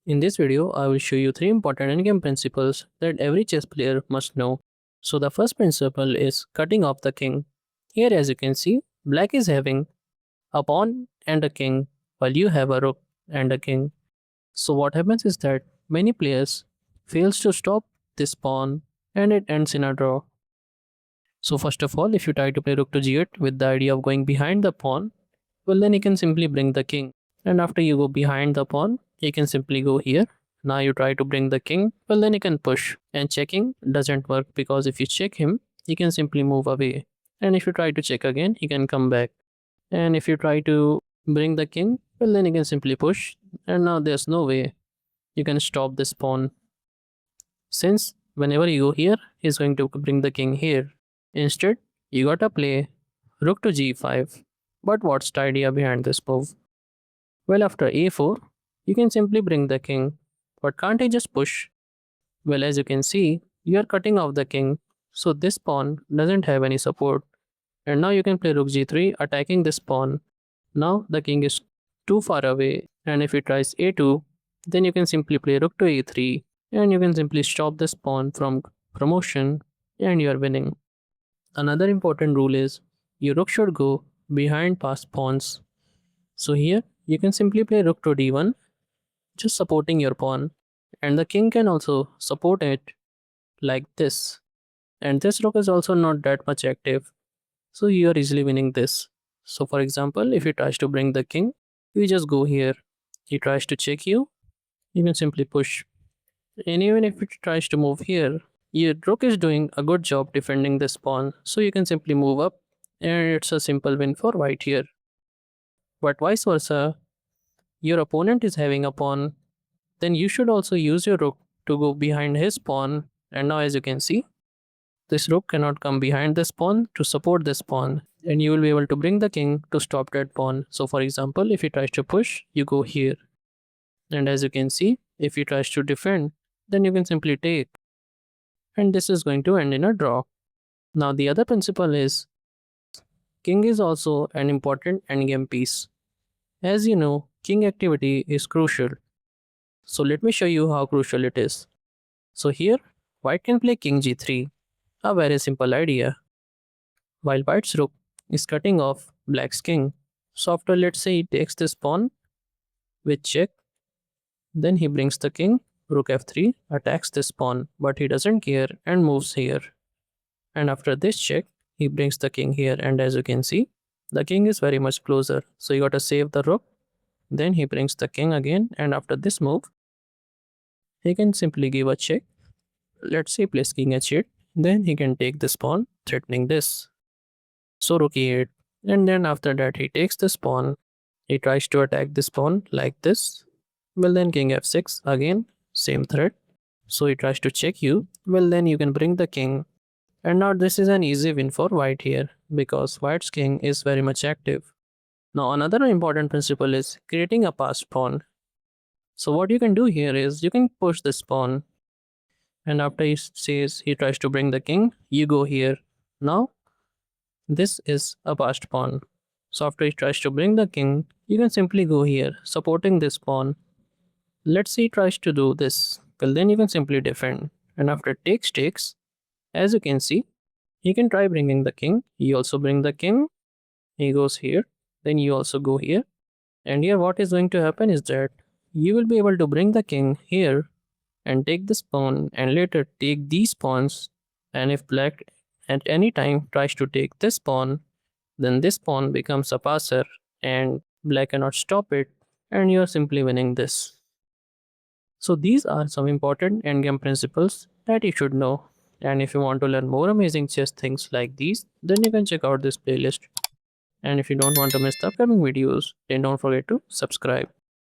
In this video, I will show you 3 important endgame principles that every chess player must know. So the first principle is cutting off the king. Here as you can see, black is having a pawn and a king while you have a rook and a king. So what happens is that many players fails to stop this pawn and it ends in a draw. So first of all, if you try to play rook to g8 with the idea of going behind the pawn, well then you can simply bring the king. And after you go behind the pawn, you can simply go here. Now you try to bring the king, well then you can push. And checking doesn't work because if you check him, he can simply move away. And if you try to check again, he can come back. And if you try to bring the king, well then you can simply push. And now there's no way you can stop this pawn. Since whenever you go here, he's going to bring the king here. Instead, you gotta play rook to g5. But what's the idea behind this move? Well, after a4, you can simply bring the king. But can't I just push? Well, as you can see, you are cutting off the king, so this pawn doesn't have any support. And now you can play rook g3 attacking this pawn. Now the king is too far away, and if he tries a2, then you can simply play rook to a3 and you can simply stop this pawn from promotion and you are winning. Another important rule is your rook should go behind past pawns. So here you can simply play rook to d1, just supporting your pawn, and the king can also support it like this. And this rook is also not that much active, so you are easily winning this. So for example, if he tries to bring the king, you just go here. He tries to check you can simply push. And even if it tries to move here, your rook is doing a good job defending this pawn, so you can simply move up and it's a simple win for white here. But vice versa, your opponent is having a pawn, then you should also use your rook to go behind his pawn. And now as you can see, this rook cannot come behind this pawn to support this pawn, and you will be able to bring the king to stop that pawn. So for example, if he tries to push, you go here. And as you can see, if he tries to defend, then you can simply take. And this is going to end in a draw. Now the other principle is king is also an important endgame piece. As you know, king activity is crucial. So let me show you how crucial it is. So here, white can play king g3, a very simple idea. While white's rook is cutting off black's king. So after let's say he takes this pawn with check, then he brings the king, rook f3, attacks this pawn, but he doesn't care and moves here. And after this check, he brings the king here, and as you can see, the king is very much closer. So you gotta save the rook. Then he brings the king again, and after this move, he can simply give a check. Let's say plays king h8, then he can take this pawn, threatening this. So rook e8, and then after that he takes this pawn. He tries to attack this pawn like this. Well then king f6, again, same threat. So he tries to check you. Well then you can bring the king. And now this is an easy win for white here, because white's king is very much active. Now another important principle is creating a passed pawn. So what you can do here is you can push this pawn, and after he says he tries to bring the king, you go here. Now this is a passed pawn. So after he tries to bring the king, you can simply go here, supporting this pawn. Let's say he tries to do this. Well then you can simply defend. And after takes, as you can see, he can try bringing the king. You also bring the king. He goes here. Then you also go here. And here what is going to happen is that you will be able to bring the king here and take this pawn and later take these pawns. And if black at any time tries to take this pawn, then this pawn becomes a passer and black cannot stop it, and you are simply winning this. So these are some important endgame principles that you should know. And if you want to learn more amazing chess things like these, then you can check out this playlist. And if you don't want to miss the upcoming videos, then don't forget to subscribe.